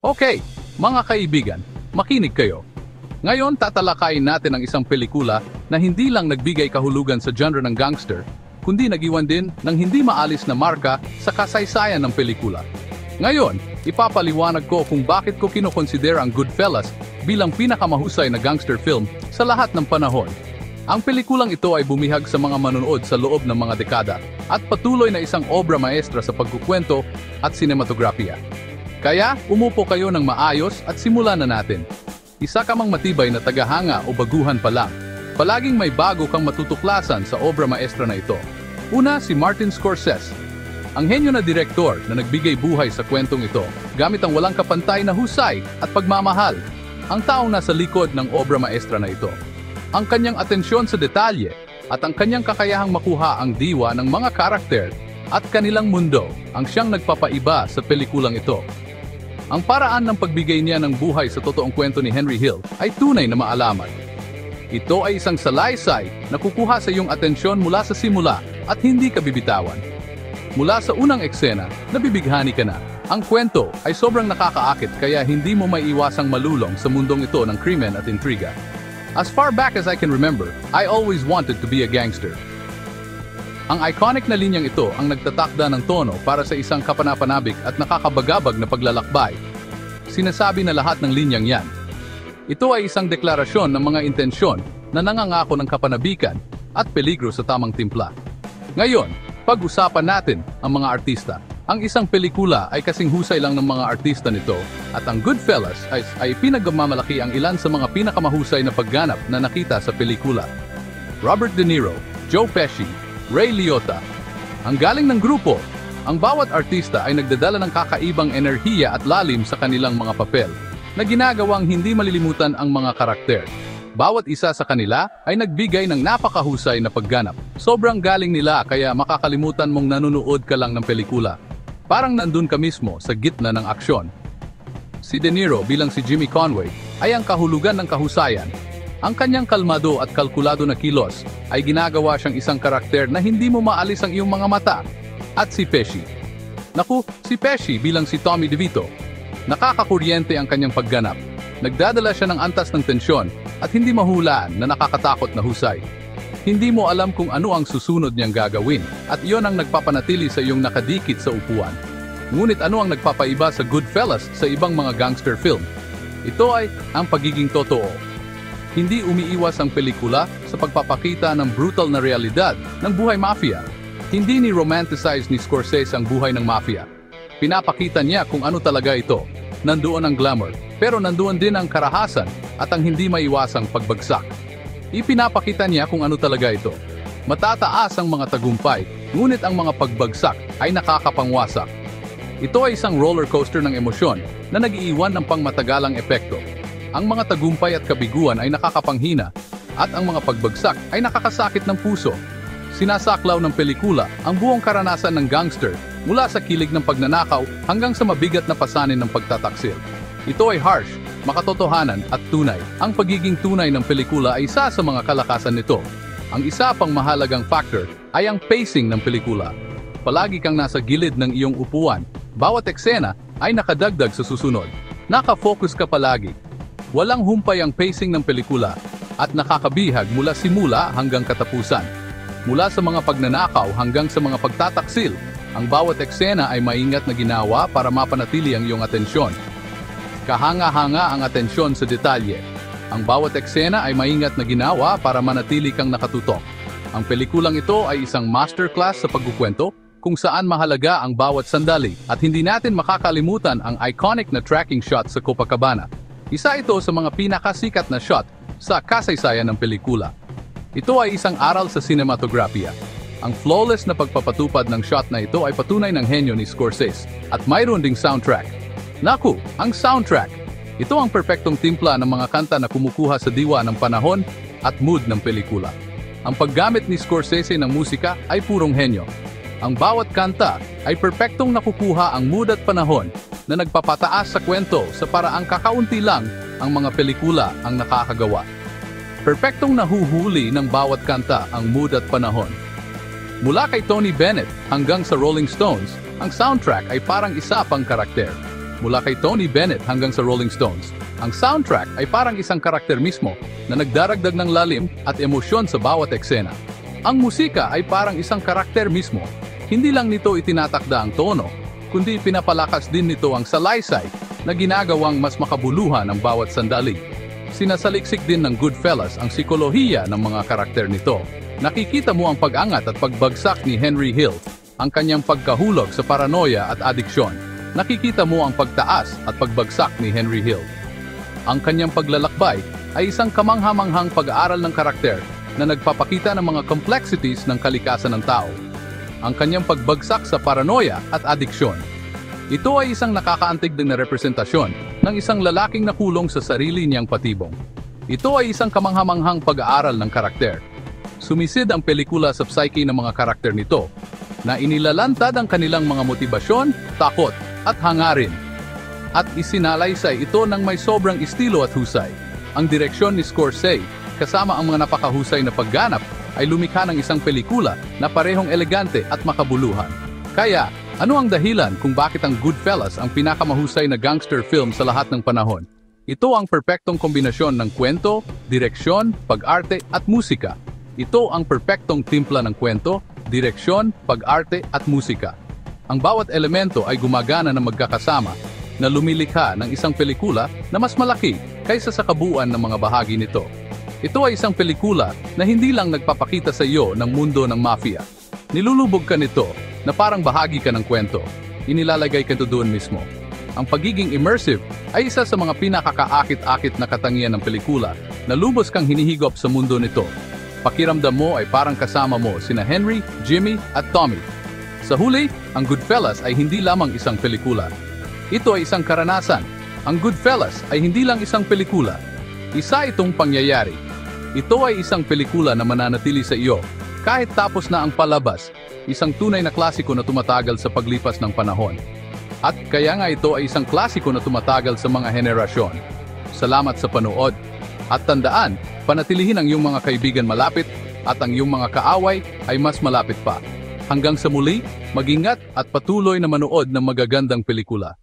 Okay, mga kaibigan, makinig kayo. Ngayon tatalakayin natin ang isang pelikula na hindi lang nagbigay kahulugan sa genre ng gangster, kundi nag-iwan din ng hindi maalis na marka sa kasaysayan ng pelikula. Ngayon, ipapaliwanag ko kung bakit ko kinokonsidera ang Goodfellas bilang pinakamahusay na gangster film sa lahat ng panahon. Ang pelikulang ito ay bumihag sa mga manonood sa loob ng mga dekada at patuloy na isang obra maestra sa pagkukwento at sinematografiya. Kaya, umupo kayo ng maayos at simulan na natin. Isa ka mang matibay na tagahanga o baguhan pa lang, palaging may bago kang matutuklasan sa obra maestra na ito. Una, si Martin Scorsese. Ang henyo na direktor na nagbigay buhay sa kwentong ito, gamit ang walang kapantay na husay at pagmamahal. Ang taong nasa likod ng obra maestra na ito. Ang kanyang atensyon sa detalye at ang kanyang kakayahang makuha ang diwa ng mga karakter at kanilang mundo ang siyang nagpapaiba sa pelikulang ito. Ang paraan ng pagbigay niya ng buhay sa totoong kwento ni Henry Hill ay tunay na maalaman. Ito ay isang salaysay na kukuha sa iyong atensyon mula sa simula at hindi ka bibitawan. Mula sa unang eksena, nabibighani ka na. Ang kwento ay sobrang nakakaakit kaya hindi mo maiiwasang malulong sa mundong ito ng krimen at intriga. As far back as I can remember, I always wanted to be a gangster. Ang iconic na linyang ito ang nagtatakda ng tono para sa isang kapanapanabik at nakakabagabag na paglalakbay. Sinasabi na lahat ng linyang yan. Ito ay isang deklarasyon ng mga intensyon na nangangako ng kapanabikan at peligro sa tamang timpla. Ngayon, pag-usapan natin ang mga artista. Ang isang pelikula ay kasing husay lang ng mga artista nito at ang Goodfellas ay pinagmamalaki ang ilan sa mga pinakamahusay na pagganap na nakita sa pelikula. Robert De Niro, Joe Pesci, Ray Liotta. Ang galing ng grupo, ang bawat artista ay nagdadala ng kakaibang enerhiya at lalim sa kanilang mga papel, na ginagawang hindi malilimutan ang mga karakter. Bawat isa sa kanila ay nagbigay ng napakahusay na pagganap. Sobrang galing nila kaya makakalimutan mong nanonood ka lang ng pelikula. Parang nandun ka mismo sa gitna ng aksyon. Si De Niro bilang si Jimmy Conway ay ang kahulugan ng kahusayan. Ang kanyang kalmado at kalkulado na kilos ay ginagawa siyang isang karakter na hindi mo maalis ang iyong mga mata. At si Pesci. Naku, si Pesci bilang si Tommy DeVito. Nakakakuryente ang kanyang pagganap. Nagdadala siya ng antas ng tensyon at hindi mahulaan na nakakatakot na husay. Hindi mo alam kung ano ang susunod niyang gagawin at iyon ang nagpapanatili sa iyong nakadikit sa upuan. Ngunit ano ang nagpapaiba sa Goodfellas sa ibang mga gangster film? Ito ay ang pagiging totoo. Hindi umiiwas ang pelikula sa pagpapakita ng brutal na realidad ng buhay mafia. Hindi ni-romanticize ni Scorsese ang buhay ng mafia. Pinapakita niya kung ano talaga ito. Nandoon ang glamour, pero nandoon din ang karahasan at ang hindi maiwasang pagbagsak. Ipinapakita niya kung ano talaga ito. Matataas ang mga tagumpay, ngunit ang mga pagbagsak ay nakakapangwasak. Ito ay isang roller coaster ng emosyon na nag-iiwan ng pangmatagalang epekto. Ang mga tagumpay at kabiguan ay nakakapanghina at ang mga pagbagsak ay nakakasakit ng puso. Sinasaklaw ng pelikula ang buong karanasan ng gangster mula sa kilig ng pagnanakaw hanggang sa mabigat na pasanin ng pagtataksil. Ito ay harsh, makatotohanan at tunay. Ang pagiging tunay ng pelikula ay isa sa mga kalakasan nito. Ang isa pang mahalagang factor ay ang pacing ng pelikula. Palagi kang nasa gilid ng iyong upuan. Bawat eksena ay nakadagdag sa susunod. Nakafocus ka palagi. Walang humpay ang pacing ng pelikula at nakakabihag mula simula hanggang katapusan. Mula sa mga pagnanakaw hanggang sa mga pagtataksil, ang bawat eksena ay maingat na ginawa para mapanatili ang iyong atensyon. Kahanga-hanga ang atensyon sa detalye. Ang bawat eksena ay maingat na ginawa para manatili kang nakatutok. Ang pelikulang ito ay isang masterclass sa pagkukwento kung saan mahalaga ang bawat sandali at hindi natin makakalimutan ang iconic na tracking shot sa Copacabana. Isa ito sa mga pinakasikat na shot sa kasaysayan ng pelikula. Ito ay isang aral sa sinematografiya. Ang flawless na pagpapatupad ng shot na ito ay patunay ng henyo ni Scorsese at mayroon ding soundtrack. Naku, ang soundtrack! Ito ang perpektong timpla ng mga kanta na kumukuha sa diwa ng panahon at mood ng pelikula. Ang paggamit ni Scorsese ng musika ay purong henyo. Ang bawat kanta ay perpektong nakukuha ang mood at panahon na nagpapataas sa kwento sa paraang kakaunti lang ang mga pelikula ang nakakagawa. Perpektong nahuhuli ng bawat kanta ang mood at panahon. Mula kay Tony Bennett hanggang sa Rolling Stones, ang soundtrack ay parang isa pang karakter. mula kay Tony Bennett hanggang sa Rolling Stones. Ang soundtrack ay parang isang karakter mismo na nagdaragdag ng lalim at emosyon sa bawat eksena. Ang musika ay parang isang karakter mismo. Hindi lang nito itinatakda ang tono, kundi pinapalakas din nito ang salaysay na ginagawang mas makabuluhan ang bawat sandali. Sinasaliksik din ng Goodfellas ang psikolohiya ng mga karakter nito. Nakikita mo ang pag-angat at pagbagsak ni Henry Hill, ang kanyang pagkahulog sa paranoia at adiksyon. Nakikita mo ang pagtaas at pagbagsak ni Henry Hill. Ang kanyang paglalakbay ay isang kamanghamanghang pag-aaral ng karakter na nagpapakita ng mga complexities ng kalikasan ng tao. Ang kanyang pagbagsak sa paranoia at adiksyon. Ito ay isang nakakaantig na representasyon ng isang lalaking nakulong sa sarili niyang patibong. Ito ay isang kamanghamanghang pag-aaral ng karakter. Sumisid ang pelikula sa psyche ng mga karakter nito na inilalantad ang kanilang mga motibasyon, takot at hangarin. At isinalaysay ito ng may sobrang estilo at husay. Ang direksyon ni Scorsese kasama ang mga napakahusay na pagganap ay lumikha ng isang pelikula na parehong elegante at makabuluhan. Kaya, ano ang dahilan kung bakit ang Goodfellas ang pinakamahusay na gangster film sa lahat ng panahon? Ito ang perpektong kombinasyon ng kwento, direksyon, pag-arte at musika. Ito ang perpektong timpla ng kwento, direksyon, pag-arte at musika. Ang bawat elemento ay gumagana na magkakasama na lumilikha ng isang pelikula na mas malaki kaysa sa kabuuan ng mga bahagi nito. Ito ay isang pelikula na hindi lang nagpapakita sa iyo ng mundo ng mafia. Nilulubog ka nito na parang bahagi ka ng kwento. Inilalagay ka doon mismo. Ang pagiging immersive ay isa sa mga pinakakaakit-akit na katangian ng pelikula na lubos kang hinihigop sa mundo nito. Pakiramdam mo ay parang kasama mo sina Henry, Jimmy at Tommy. Sa huli, ang Goodfellas ay hindi lamang isang pelikula. Ito ay isang karanasan. Ang Goodfellas ay hindi lang isang pelikula. Isa itong pangyayari. Ito ay isang pelikula na mananatili sa iyo kahit tapos na ang palabas. Isang tunay na klasiko na tumatagal sa paglipas ng panahon. At kaya nga ito ay isang klasiko na tumatagal sa mga henerasyon. Salamat sa panood. At tandaan, panatilihin ang iyong mga kaibigan malapit at ang iyong mga kaaway ay mas malapit pa. Hanggang sa muli, mag-ingat at patuloy na manood ng magagandang pelikula.